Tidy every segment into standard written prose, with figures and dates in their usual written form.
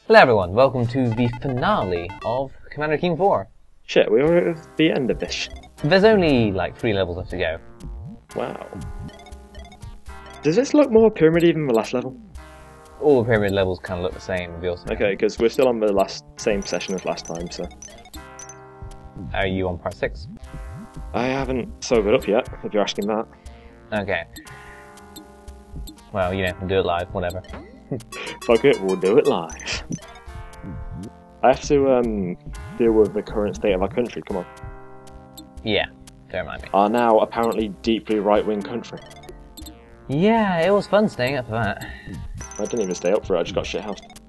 Hello everyone, welcome to the finale of Commander Keen 4. Shit, we were at the end of this. There's only like 3 levels left to go. Wow. Does this look more pyramid even than the last level? All the pyramid levels kind of look the same. Okay, because we're still on the same session as last time, so... Are you on part 6? I haven't sobered up yet, if you're asking that. Okay. Well, you know, we'll do it live, whatever. Fuck it, we'll do it live. I have to deal with the current state of our country, come on. Yeah, don't remind me. Our now apparently deeply right-wing country. Yeah, it was fun staying up for that. I didn't even stay up for it, I just got shithoused.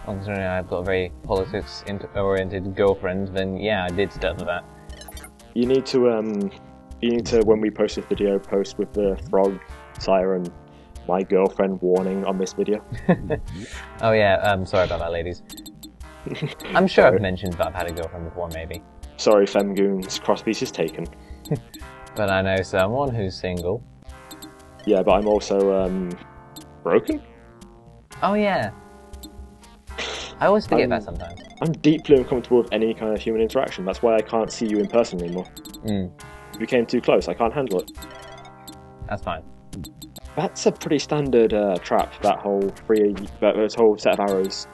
Considering I've got a very politics-oriented girlfriend, then yeah, I did stay up for that. You need to, when we post this video, post with the frog siren, my girlfriend warning on this video. Oh yeah, sorry about that, ladies. I'm sure I've mentioned that I've had a girlfriend before, maybe. Sorry, femgoons, crosspiece is taken. But I know someone who's single. Yeah, but I'm also, broken? Oh yeah. I always forget that sometimes. I'm deeply uncomfortable with any kind of human interaction. That's why I can't see you in person anymore. If you came too close, I can't handle it. That's fine. That's a pretty standard trap, that whole set of arrows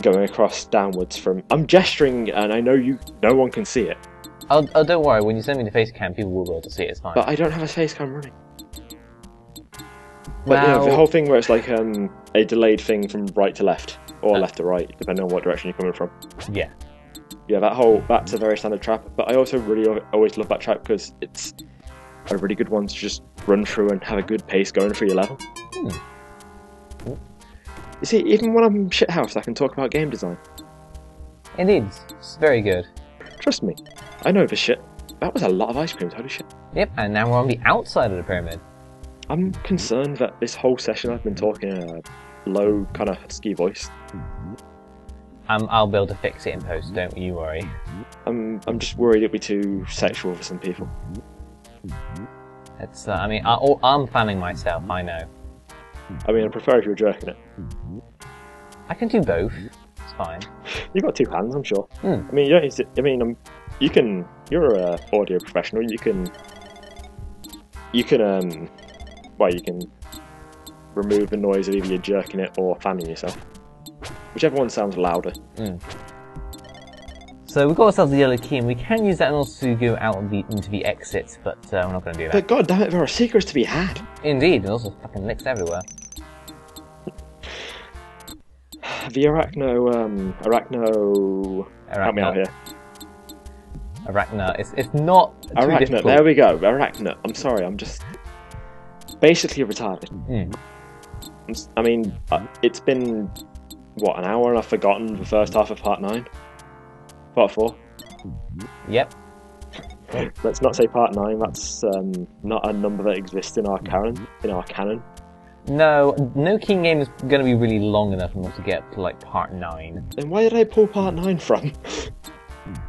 going across downwards from... I'm gesturing and I know no one can see it. Oh, don't worry, when you send me the face cam, people will be able to see it, it's fine. But I don't have a face cam running. But well... yeah, the whole thing where it's like a delayed thing from right to left, or left to right, depending on what direction you're coming from. Yeah. Yeah, that's a very standard trap, but I also really always love that trap because it's a really good one to just run through and have a good pace going through your level. You see, even when I'm shithoused, I can talk about game design. Indeed, it's very good. Trust me, I know this shit. That was a lot of ice creams, holy shit. Yep, and now we're on the outside of the pyramid. I'm concerned that this whole session I've been talking in a low, kind of husky voice. I'll be able to fix it in post, don't you worry. I'm just worried it'll be too sexual for some people. It's, I mean, I'm fanning myself, I know. I mean, I prefer if you were jerking it. I can do both, it's fine. You've got 2 hands, I'm sure. I mean, you don't need to, I mean, you're an audio professional, you can remove the noise of either you jerking it or fanning yourself. Whichever one sounds louder. So we've got ourselves the yellow key, and we can use that in order to go out into the exit, but we're not going to do that. But god damn it, there are secrets to be had. Indeed, and also fucking licks everywhere. The arachno... Help me out here. Arachna. It's not too arachna, difficult. there we go. Arachna. I'm sorry, I'm just... basically retarded. I mean, it's been, what, an hour and I've forgotten the first half of part 9? Part 4? Yep. Let's not say part 9, that's not a number that exists in our canon. No Keen game is going to be really long enough in order to get to, like, part 9. Then why did I pull part 9 from?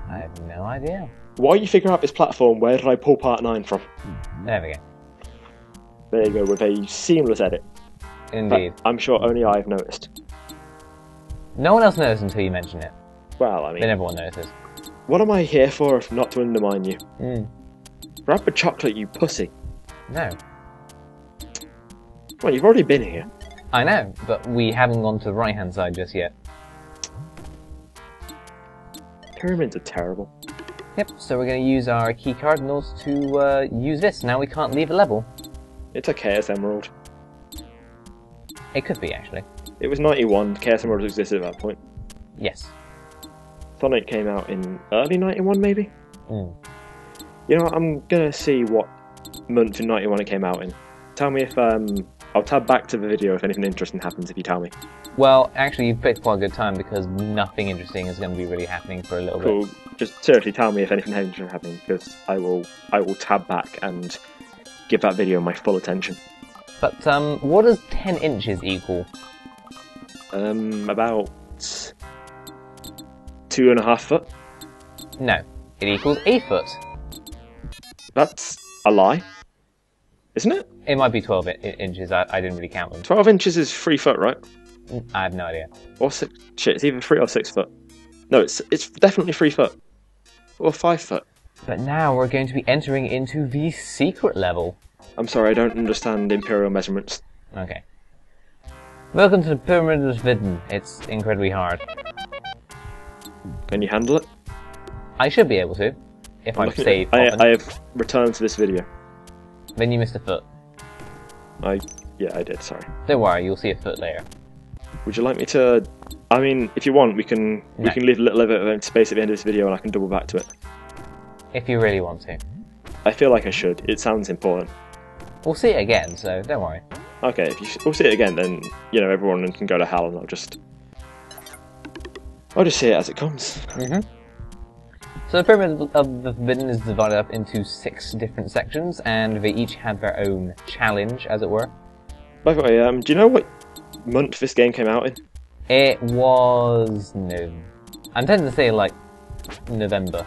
I have no idea. While you figure out this platform, where did I pull part 9 from? There we go. There you go, with a seamless edit. Indeed. But I'm sure only I've noticed. No one else noticed until you mention it. Well, I mean... Then everyone notices. What am I here for if not to undermine you? Grab the chocolate, you pussy. No. Well, you've already been here. I know, but we haven't gone to the right-hand side just yet. Pyramids are terrible. Yep, so we're going to use our key card in order to use this. Now we can't leave a level. It's a Chaos Emerald. It could be, actually. It was 91, Chaos Emerald existed at that point. Yes. Sonic came out in early 91, maybe? You know, I'm gonna see what month in 91 it came out in. Tell me if, I'll tab back to the video if anything interesting happens if you tell me. Well, actually, you've picked quite a good time because nothing interesting is going to be really happening for a little bit. Cool. Just seriously tell me if anything interesting is happening, because I will tab back and give that video my full attention. But, what does 10 inches equal? About 2.5 foot. No, it equals 8 foot. That's a lie, isn't it? It might be 12 inches, I didn't really count them. 12 inches is 3 foot, right? I have no idea. Or 6... Shit, it's either 3 or 6 foot. No, it's definitely 3 foot. Or 5 foot. But now we're going to be entering into the secret level. I'm sorry, I don't understand imperial measurements. Okay. Welcome to the Pyramid of Vidden. It's incredibly hard. Can you handle it? I should be able to, if I'm safe. I have returned to this video. Then you missed a foot. Yeah, I did, sorry. Don't worry, you'll see a foot later. Would you like me to... I mean, if you want, we can leave a little bit of space at the end of this video and I can double back to it. If you really want to. I feel like I should. It sounds important. We'll see it again, so don't worry. Okay, if we'll see it again, then, you know, everyone can go to hell and I'll just see it as it comes. So the Pyramid of the Forbidden is divided up into 6 different sections, and they each have their own challenge, as it were. By the way, do you know what month this game came out in? It was... no... I'm tempted to say, like, November.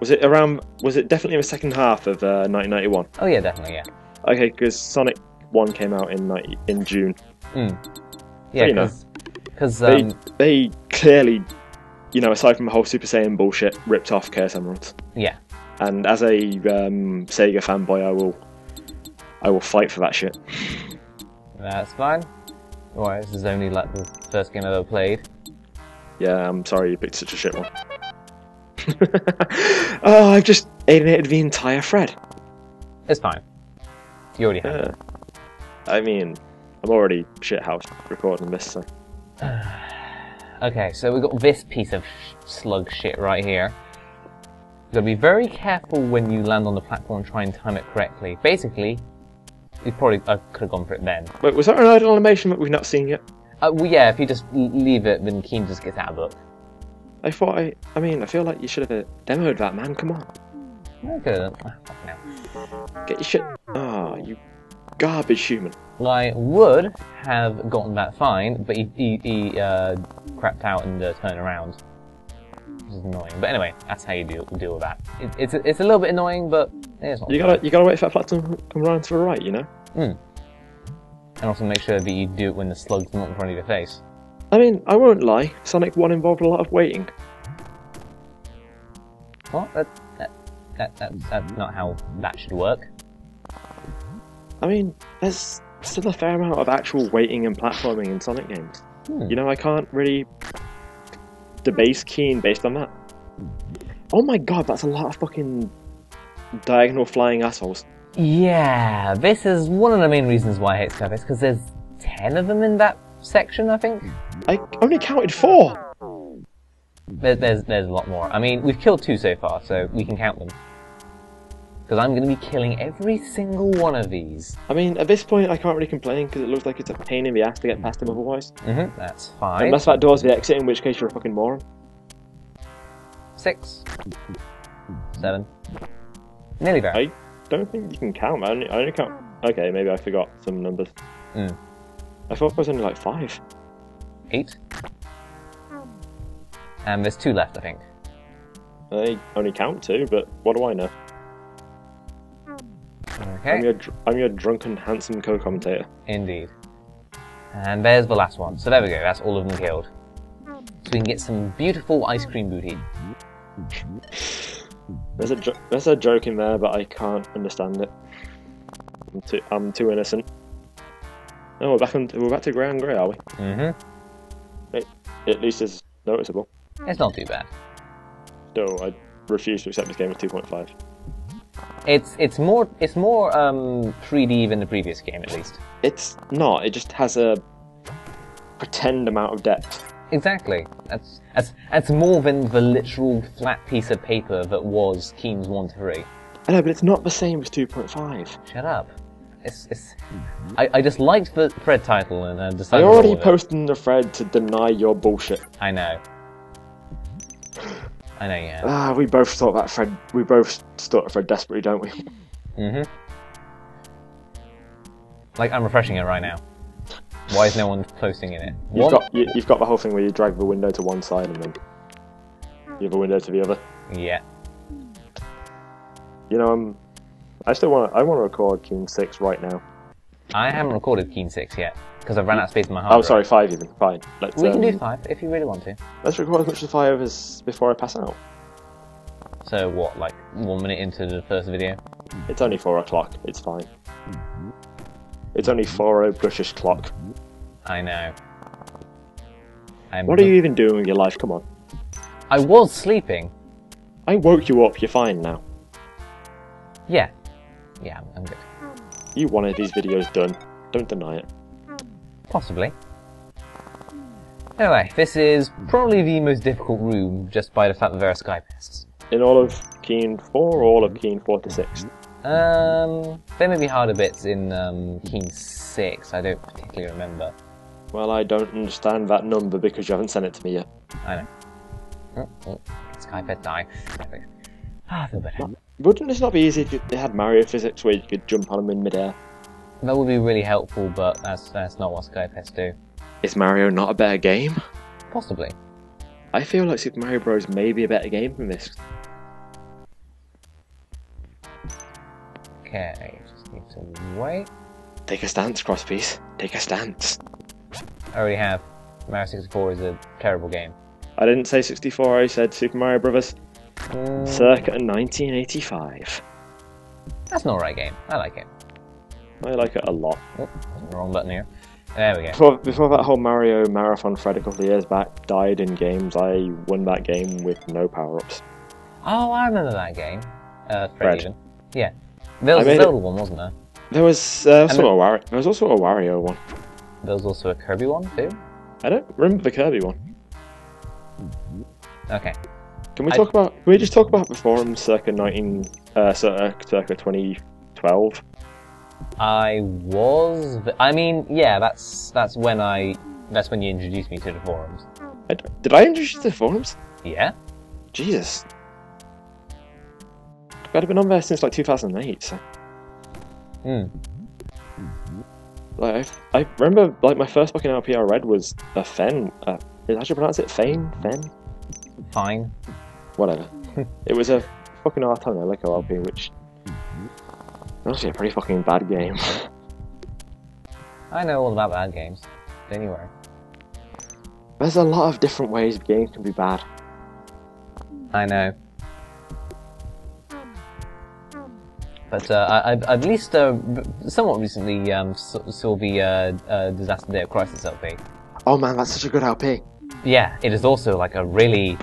Was it definitely in the second half of 1991? Oh yeah, definitely, yeah. Okay, because Sonic 1 came out in June. Yeah, because... They clearly... You know, aside from the whole Super Saiyan bullshit, ripped off Chaos Emeralds. Yeah. And as a Sega fanboy, I will fight for that shit. That's fine. Alright, this is only like the first game I've ever played. Yeah, I'm sorry you picked such a shit one. Oh, I've just alienated the entire thread. It's fine. You already have. I mean, I'm already shithouse recording this, so... Okay, so we've got this piece of slug shit right here. You've got to be very careful when you land on the platform and try and time it correctly. Basically, I could have gone for it then. Wait, was that an idle animation that we've not seen yet? Well, yeah, if you just leave it, then Keen just gets out of book. I feel like you should have demoed that, man, come on. Okay, fuck now. Get your shit... Ah, you garbage human. I would have gotten that fine, but he crapped out and turned around. Which is annoying. But anyway, that's how you deal with that. It's a little bit annoying, but it's not. You gotta wait for that platform to come around to the right, you know? And also make sure that you do it when the slug's not in front of your face. I mean, I won't lie, Sonic 1 involved a lot of waiting. What? That's not how that should work. I mean, there's still a fair amount of actual waiting and platforming in Sonic games. You know, I can't really debase Keen based on that. Oh my god, that's a lot of fucking diagonal flying assholes. Yeah, this is one of the main reasons why I hate Scarface, because there's 10 of them in that section, I think. I only counted 4! There's a lot more. I mean, we've killed 2 so far, so we can count them. Because I'm going to be killing every single one of these. I mean, at this point I can't really complain, because it looks like it's a pain in the ass to get past them otherwise. That's fine. Unless that door's the exit, in which case you're a fucking moron. 6. 7. Nearly there. I don't think you can count, man. I only count... Okay, maybe I forgot some numbers. I thought it was only like 5. 8. And there's 2 left, I think. I only count 2, but what do I know? Okay. I'm your drunken, handsome co-commentator. Indeed. And there's the last one. So there we go, that's all of them killed. So we can get some beautiful ice cream booty. There's a joke in there, but I can't understand it. I'm too innocent. No, we're back to grey on grey, are we? At least it's noticeable. It's not too bad. Still, I refuse to accept this game as 2.5. It's more 3D than the previous game, at least. It's not. It just has a pretend amount of depth. Exactly. That's more than the literal flat piece of paper that was Keen's 1-3. I know, but it's not the same as 2.5. Shut up. I just liked the thread title and decided. I already posted in the thread to deny your bullshit. I know. Yeah. We both thought that thread. We both start a thread desperately, don't we? Like, I'm refreshing it right now. Why is no one posting in it? You've got the whole thing where you drag the window to one side and then you have a window to the other. Yeah. You know, I want to record Keen 6 right now. I haven't recorded Keen 6 yet. because I've run out of space in my hard Oh, drive. sorry, 5 even. Fine. Let's, We can do 5 if you really want to. Let's record as much as 5 as before I pass out. So what, like 1 minute into the first video? It's only 4 o'clock. It's fine. It's only 4 British clock. I know. What are you even doing with your life? Come on. I was sleeping. I woke you up. You're fine now. Yeah. Yeah, I'm good. You wanted these videos done. Don't deny it. Possibly. Anyway, this is probably the most difficult room just by the fact that there are sky pests. In all of Keen 4 or all of Keen 4 to 6? There may be harder bits in Keen 6, I don't particularly remember. Well, I don't understand that number because you haven't sent it to me yet. I know. Oh, sky pet die. I feel better. Wouldn't this not be easy if they had Mario physics where you could jump on them in midair? That would be really helpful, but that's not what sky pests do. Is Mario not a better game? Possibly. I feel like Super Mario Bros. May be a better game than this. Okay, just need to wait. Take a stance, Crosspiece. Take a stance. I already have. Mario 64 is a terrible game. I didn't say 64, I said Super Mario Bros. Circa 1985. That's an alright game. I like it. I like it a lot. Oh, wrong button here. There we go. Before that whole Mario marathon thread a couple of years back died in games, I won that game with no power-ups. Oh, I remember that game. Fred. Even. Yeah. There was a Zelda one, wasn't there? There was also a Wario one. There was also a Kirby one too? I don't remember the Kirby one. Okay. Can we just talk about the forums circa 2012? Yeah, that's when you introduced me to the forums. Did I introduce you to the forums? Yeah? Jesus. I've been on there since like 2008, so... Like, I remember, like, my first fucking LP I read was a Fen. How do you pronounce it? Fen? Fine. Whatever. It was a fucking R-Ton Elico LP, which... honestly a pretty fucking bad game. I know all about bad games. Don't you worry. There's a lot of different ways games can be bad. I know. But I at least somewhat recently saw the Disaster Day of Crisis LP. Oh man, that's such a good LP. Yeah, it is also like a really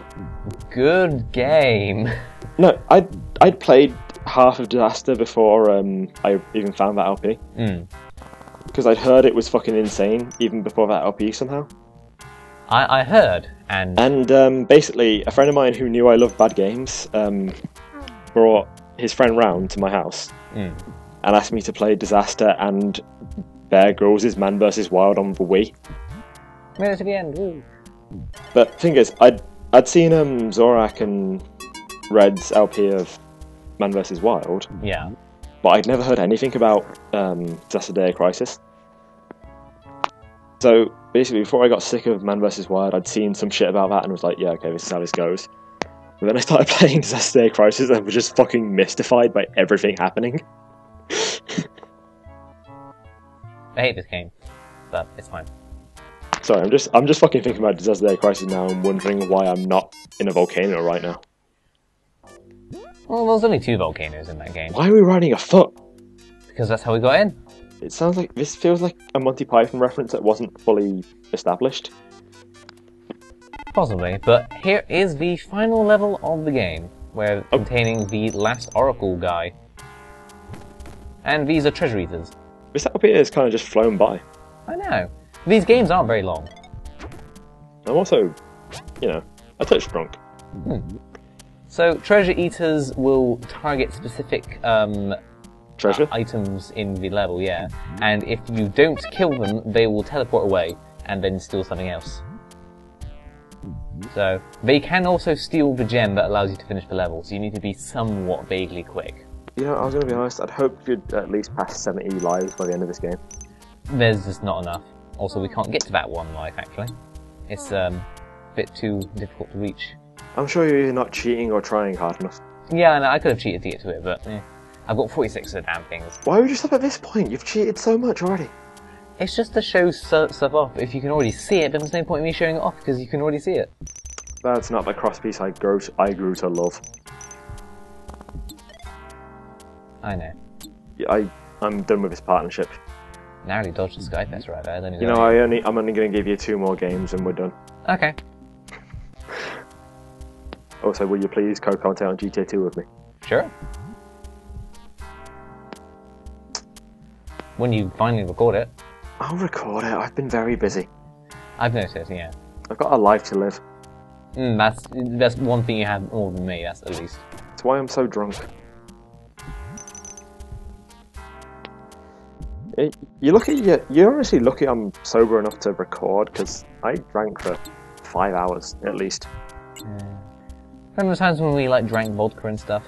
good game. No, I'd played half of Disaster before I even found that LP. Because I'd heard it was fucking insane even before that LP somehow. I heard, and basically a friend of mine who knew I loved bad games brought his friend round to my house and asked me to play Disaster and Bear Grylls' Man vs. Wild on the Wii. Made it to the end, woo. But the thing is, I'd seen Zorak and Red's LP of Man vs. Wild. Yeah. But I'd never heard anything about Disaster Day of Crisis. So basically, before I got sick of Man vs. Wild, I'd seen some shit about that and was like, yeah, okay, this is how this goes. But then I started playing Disaster Day of Crisis and I was just fucking mystified by everything happening. I hate this game, but it's fine. Sorry, I'm just fucking thinking about Disaster Day of Crisis now and wondering why I'm not in a volcano right now. Well, there's only 2 volcanoes in that game. Why are we riding a foot? Because that's how we got in. It sounds like this feels like a Monty Python reference that wasn't fully established. Possibly, but here is the final level of the game, where containing the last Oracle guy. And these are treasure eaters. This LP has kind of just flown by. I know. These games aren't very long. I'm also, a touch drunk. So, treasure eaters will target specific treasure items in the level, yeah. And if you don't kill them, they will teleport away and then steal something else. So, they can also steal the gem that allows you to finish the level, so you need to be somewhat vaguely quick. I was going to be honest, I'd hope you'd at least pass 70 lives by the end of this game. There's just not enough. Also, we can't get to that 1 life, actually. It's a bit too difficult to reach. I'm sure you're not cheating or trying hard enough. Yeah, I know, I could have cheated to get to it, but I've got 46 of the damn things. Why would you stop at this point? You've cheated so much already. It's just to show stuff off. If you can already see it, then there's no point in me showing it off because you can already see it. That's not the crosspiece I grew to love. I know. Yeah, I'm done with this partnership. Narrowly dodged the Sky Fest right there. I don't You know, I'm only going to give you 2 more games and we're done. Okay. Also, will you please co-commentate on GTA 2 with me? Sure. When you finally record it. I'll record it. I've been very busy. I've noticed, yeah. I've got a life to live. That's one thing you have more than me, that's at least. That's why I'm so drunk. You're honestly lucky I'm sober enough to record, because I drank for 5 hours, at least. Remember the times when we, like, drank vodka and stuff?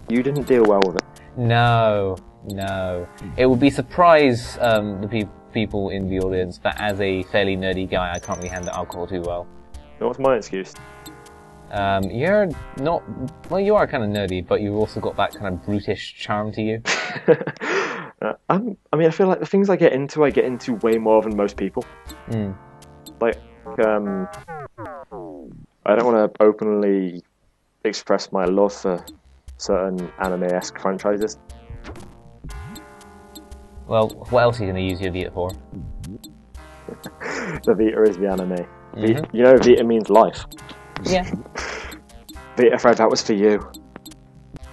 You didn't deal well with it. No. It would be surprise the people in the audience that as a fairly nerdy guy, I can't really handle alcohol too well. What's my excuse? You're not... Well, you are kind of nerdy, but you've also got that kind of brutish charm to you. I mean, I feel like the things I get into way more than most people. Like, I don't want to openly express my love for certain anime-esque franchises. Well, what else are you going to use your Vita for? The Vita is the anime. You know, Vita means life. Yeah. Vita Fred, that was for you.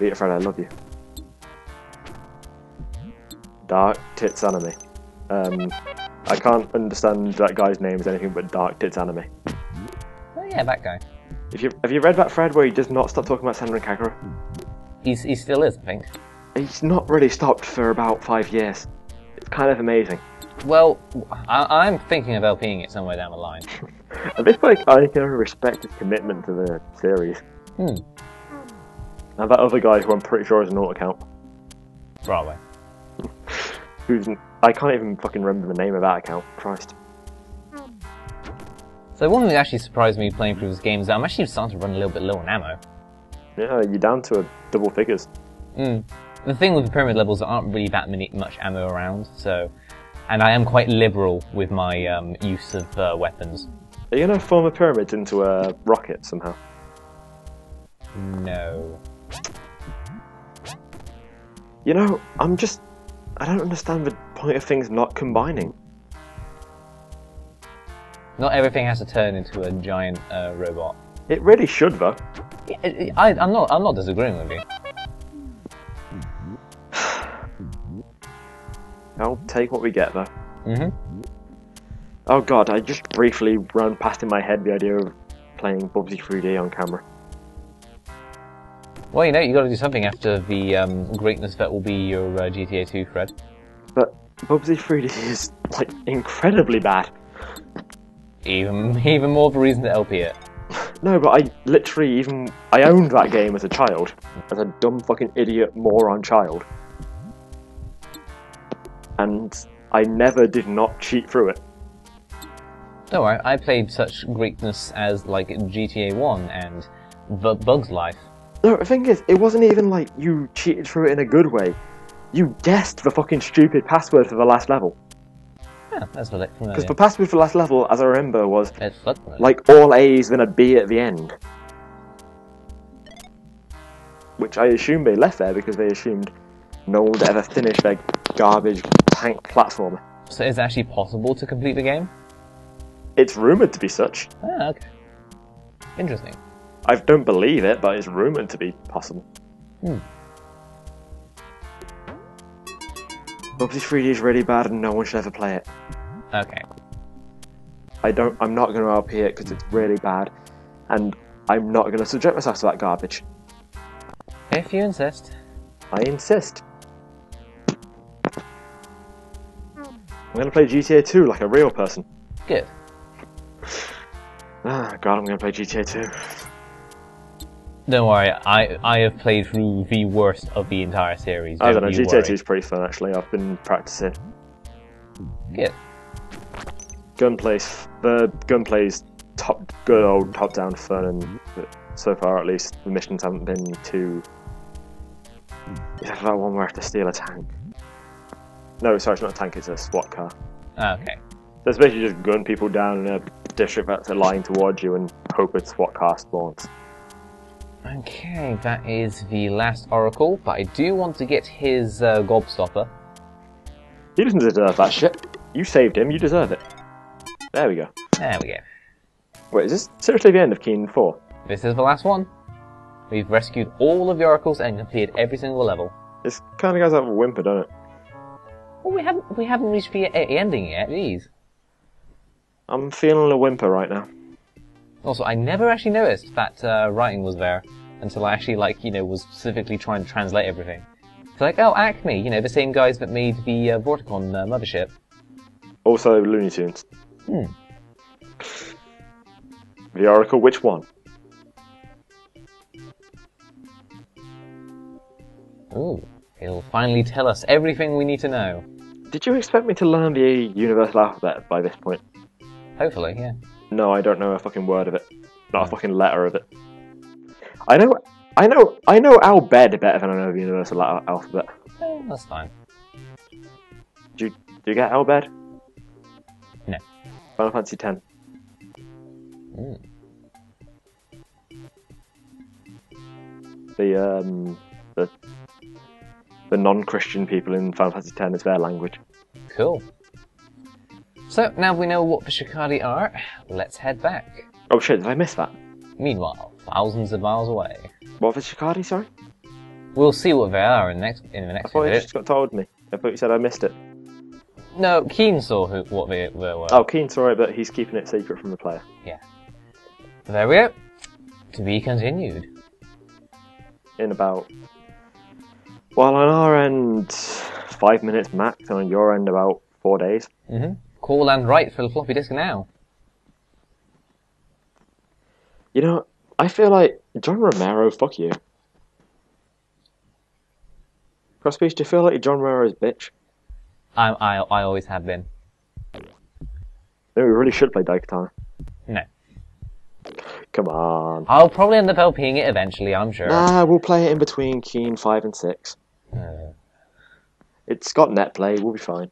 Vita Fred, I love you. Dark Tits Anime. I can't understand that guy's name as anything but Dark Tits Anime. Oh yeah, that guy. Have you read that thread where he does not stop talking about Senran Kagura? He still is, I think. He's not really stopped for about 5 years. It's kind of amazing. Well, I'm thinking of LPing it somewhere down the line. At this point, I can respect his commitment to the series. And that other guy who I'm pretty sure is an alt account. Probably. I can't even fucking remember the name of that account. Christ. So one thing that actually surprised me playing through this game is that I'm actually starting to run a little bit low on ammo. Yeah, you're down to double figures. The thing with the pyramid levels, there aren't really that much ammo around, so... And I am quite liberal with my use of weapons. Are you going to form a pyramid into a rocket somehow? No. You know, I don't understand the point of things not combining. Not everything has to turn into a giant robot. It really should, though. I'm not disagreeing with you. I'll take what we get, though. Oh god, I just briefly ran past in my head the idea of playing Bubsy 3D on camera. Well, you know, you got to do something after the greatness that will be your GTA 2, Fred. But Bubsy 3D is, like, incredibly bad. Even more of a reason to LP it. No, but I owned that game as a child. As a dumb fucking idiot moron child. And I never did not cheat through it. Don't worry, I played such greatness as, like, GTA 1 and The Bug's Life. No, the thing is, it wasn't even like you cheated through it in a good way. You guessed the fucking stupid password for the last level. Yeah, that's familiar. Because the password for the last level, as I remember, was it's like all A's then a B at the end. Which I assume they left there because they assumed no one would ever finish their garbage tank platformer. So is it actually possible to complete the game? It's rumoured to be such. Ah, okay. Interesting. I don't believe it, but it's rumoured to be possible. Bubsy 3D is really bad and no one should ever play it. Okay. I'm not going to LP it because it's really bad, and I'm not going to subject myself to that garbage. If you insist. I insist. I'm going to play GTA 2 like a real person. Good. Ah, God, I'm going to play GTA 2. Don't worry, I have played through the worst of the entire series. I don't know, GTA 2 is pretty fun actually, I've been practicing. Good. The gunplay's good old top-down fun, and so far at least the missions haven't been too... Except for that one where I have to steal a tank. No, sorry, it's not a tank, it's a SWAT car. Okay. That's basically just gun people down in a district that's lying towards you and hope a SWAT car spawns. Okay, that is the last Oracle, but I do want to get his gobstopper. He doesn't deserve that shit. You saved him, you deserve it. There we go. There we go. Wait, is this seriously the end of Keen 4? This is the last one. We've rescued all of the Oracles and completed every single level. This kind of goes out of a whimper, doesn't it? Well, we haven't reached the ending yet, jeez. I'm feeling a whimper right now. Also, I never actually noticed that writing was there until I actually, was specifically trying to translate everything. It's like, oh, Acme, the same guys that made the Vorticon mothership. Also, Looney Tunes. Hmm. The Oracle, which one? Ooh, he'll finally tell us everything we need to know. Did you expect me to learn the universal alphabet by this point? Hopefully, yeah. No, I don't know a fucking word of it. Not a fucking letter of it. I know Al Bed better than I know the universal alphabet. That's fine. Do you get Al Bed? No. Final Fantasy X. Mm. The non-Christian people in Final Fantasy X is their language. Cool. So, now we know what the Shikari are, let's head back. Oh shit, did I miss that? Meanwhile, thousands of miles away. What was Shikari, sorry? We'll see what they are in the next I thought you video. just got told me. I thought you said I missed it. No, Keen saw what they were. Oh, Keen saw it, but he's keeping it secret from the player. Yeah. There we go. To be continued. In about... Well, on our end, 5 minutes max, and on your end, about 4 days. Mm-hmm. Call and write for the floppy disk now. You know, I feel like John Romero, fuck you. Crossbeach, do you feel like you're John Romero's bitch? I always have been. Then we really should play Daikatana. No. Come on. I'll probably end up LPing it eventually, I'm sure. Nah, we'll play it in between Keen 5 and 6. It's got net play, we'll be fine.